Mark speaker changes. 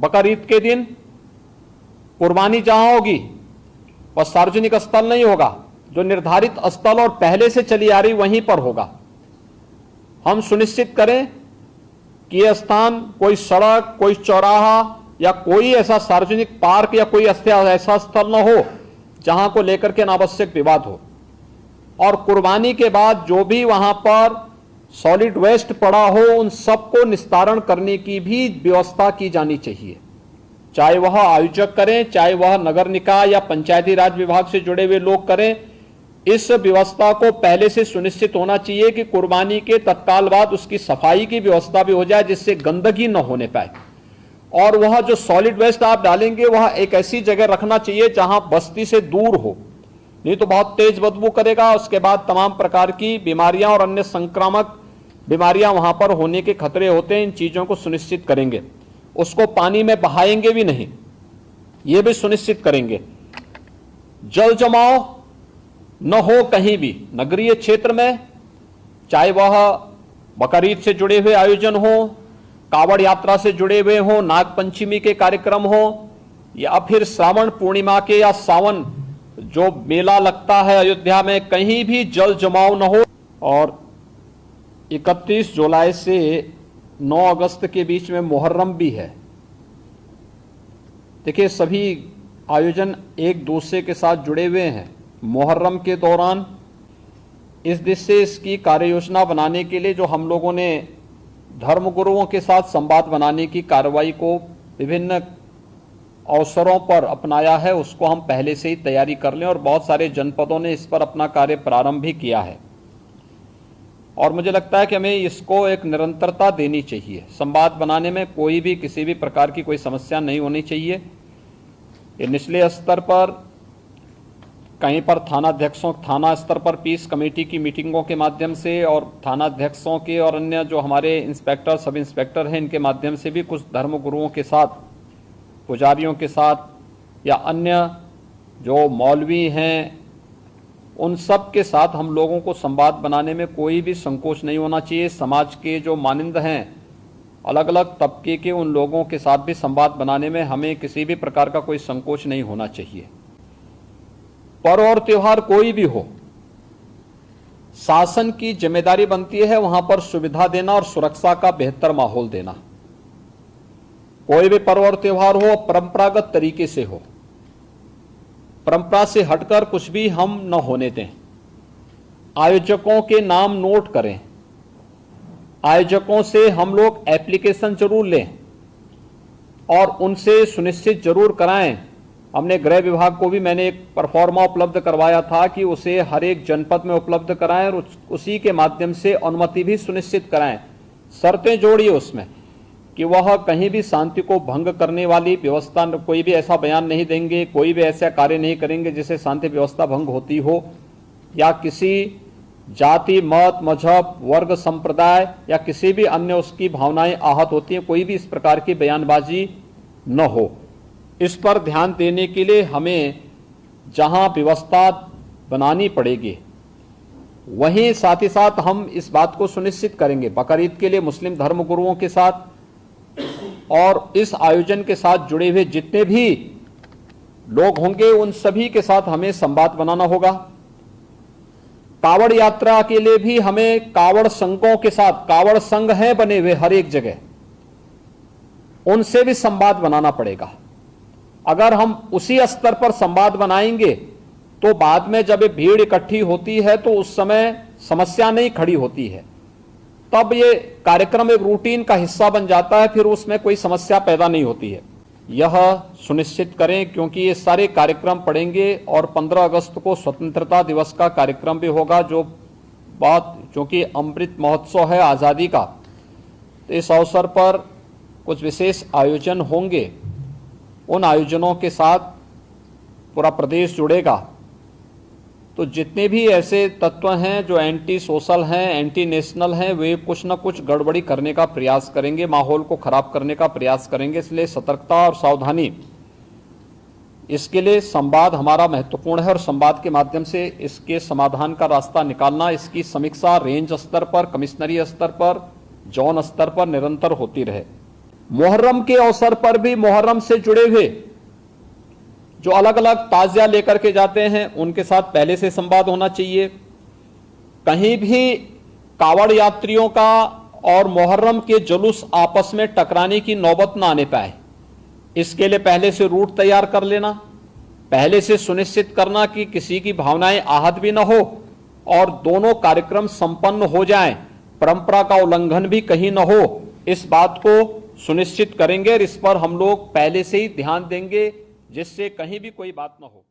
Speaker 1: बकरीद के दिन कुर्बानी जहां होगी वह सार्वजनिक स्थल नहीं होगा, जो निर्धारित स्थल और पहले से चली आ रही वहीं पर होगा। हम सुनिश्चित करें कि यह स्थान कोई सड़क, कोई चौराहा या कोई ऐसा सार्वजनिक पार्क या कोई ऐसा स्थल न हो जहां को लेकर के अनावश्यक विवाद हो। और कुर्बानी के बाद जो भी वहां पर सॉलिड वेस्ट पड़ा हो उन सबको निस्तारण करने की भी व्यवस्था की जानी चाहिए, चाहे वह आयोजक करें, चाहे वह नगर निकाय या पंचायती राज विभाग से जुड़े हुए लोग करें। इस व्यवस्था को पहले से सुनिश्चित होना चाहिए कि कुर्बानी के तत्काल बाद उसकी सफाई की व्यवस्था भी हो जाए जिससे गंदगी न होने पाए। और वह जो सॉलिड वेस्ट आप डालेंगे वह एक ऐसी जगह रखना चाहिए जहां बस्ती से दूर हो, नहीं तो बहुत तेज बदबू करेगा। उसके बाद तमाम प्रकार की बीमारियां और अन्य संक्रामक बीमारियां वहां पर होने के खतरे होते हैं। इन चीजों को सुनिश्चित करेंगे। उसको पानी में बहाएंगे भी नहीं, यह भी सुनिश्चित करेंगे। जल जमाव न हो कहीं भी नगरीय क्षेत्र में, चाहे वह बकरीद से जुड़े हुए आयोजन हो, कावड़ यात्रा से जुड़े हुए हो, नाग पंचमी के कार्यक्रम हो, या फिर श्रावण पूर्णिमा के या सावन जो मेला लगता है अयोध्या में, कहीं भी जल जमाव न हो। और 31 जुलाई से 9 अगस्त के बीच में मुहर्रम भी है। देखिए, सभी आयोजन एक दूसरे के साथ जुड़े हुए हैं। मुहर्रम के दौरान इस दिशा से इसकी कार्य योजना बनाने के लिए जो हम लोगों ने धर्मगुरुओं के साथ संवाद बनाने की कार्रवाई को विभिन्न अवसरों पर अपनाया है, उसको हम पहले से ही तैयारी कर लें। और बहुत सारे जनपदों ने इस पर अपना कार्य प्रारंभ भी किया है। और मुझे लगता है कि हमें इसको एक निरंतरता देनी चाहिए। संवाद बनाने में कोई भी किसी भी प्रकार की कोई समस्या नहीं होनी चाहिए। ये निचले स्तर पर कहीं पर थाना स्तर पर पीस कमेटी की मीटिंगों के माध्यम से और थानाध्यक्षों के और अन्य जो हमारे इंस्पेक्टर, सब इंस्पेक्टर हैं, इनके माध्यम से भी कुछ धर्मगुरुओं के साथ, पुजारियों के साथ या अन्य जो मौलवी हैं उन सब के साथ हम लोगों को संवाद बनाने में कोई भी संकोच नहीं होना चाहिए। समाज के जो मानिंद हैं, अलग अलग तबके के, उन लोगों के साथ भी संवाद बनाने में हमें किसी भी प्रकार का कोई संकोच नहीं होना चाहिए। पर्व और त्योहार कोई भी हो, शासन की जिम्मेदारी बनती है वहां पर सुविधा देना और सुरक्षा का बेहतर माहौल देना। कोई भी पर्व और त्योहार हो परंपरागत तरीके से हो, परंपरा से हटकर कुछ भी हम न होने दें। आयोजकों के नाम नोट करें, आयोजकों से हम लोग एप्लीकेशन जरूर लें और उनसे सुनिश्चित जरूर कराएं। हमने गृह विभाग को भी मैंने एक परफॉर्मा उपलब्ध करवाया था कि उसे हर एक जनपद में उपलब्ध कराएं और उसी के माध्यम से अनुमति भी सुनिश्चित कराएं। शर्तें जोड़िए उसमें कि वह कहीं भी शांति को भंग करने वाली व्यवस्था, कोई भी ऐसा बयान नहीं देंगे, कोई भी ऐसा कार्य नहीं करेंगे जिससे शांति व्यवस्था भंग होती हो, या किसी जाति, मत, मजहब, वर्ग, संप्रदाय या किसी भी अन्य उसकी भावनाएं आहत होती हैं, कोई भी इस प्रकार की बयानबाजी न हो। इस पर ध्यान देने के लिए हमें जहां व्यवस्था बनानी पड़ेगी वहीं साथ ही साथ हम इस बात को सुनिश्चित करेंगे बकरीद के लिए मुस्लिम धर्मगुरुओं के साथ और इस आयोजन के साथ जुड़े हुए जितने भी लोग होंगे उन सभी के साथ हमें संवाद बनाना होगा। कावड़ यात्रा के लिए भी हमें कावड़ संघों के साथ, कावड़ संघ हैं बने हुए हर एक जगह, उनसे भी संवाद बनाना पड़ेगा। अगर हम उसी स्तर पर संवाद बनाएंगे तो बाद में जब ये भीड़ इकट्ठी होती है तो उस समय समस्या नहीं खड़ी होती है, तब ये कार्यक्रम एक रूटीन का हिस्सा बन जाता है, फिर उसमें कोई समस्या पैदा नहीं होती है। यह सुनिश्चित करें क्योंकि ये सारे कार्यक्रम पड़ेंगे और 15 अगस्त को स्वतंत्रता दिवस का कार्यक्रम भी होगा, जो बात क्योंकि अमृत महोत्सव है आज़ादी का, तो इस अवसर पर कुछ विशेष आयोजन होंगे। उन आयोजनों के साथ पूरा प्रदेश जुड़ेगा। तो जितने भी ऐसे तत्व हैं जो एंटी सोशल हैं, एंटी नेशनल हैं, वे कुछ न कुछ गड़बड़ी करने का प्रयास करेंगे, माहौल को खराब करने का प्रयास करेंगे। इसलिए सतर्कता और सावधानी, इसके लिए संवाद हमारा महत्वपूर्ण है और संवाद के माध्यम से इसके समाधान का रास्ता निकालना, इसकी समीक्षा रेंज स्तर पर, कमिश्नरी स्तर पर, जोन स्तर पर निरंतर होती रहे। मुहर्रम के अवसर पर भी मुहर्रम से जुड़े हुए जो अलग अलग ताजिया लेकर के जाते हैं उनके साथ पहले से संवाद होना चाहिए। कहीं भी कावड़ यात्रियों का और मुहर्रम के जुलूस आपस में टकराने की नौबत ना आने पाए, इसके लिए पहले से रूट तैयार कर लेना, पहले से सुनिश्चित करना कि किसी की भावनाएं आहत भी न हो और दोनों कार्यक्रम संपन्न हो जाएं, परंपरा का उल्लंघन भी कहीं न हो, इस बात को सुनिश्चित करेंगे और इस पर हम लोग पहले से ही ध्यान देंगे जिससे कहीं भी कोई बात न हो।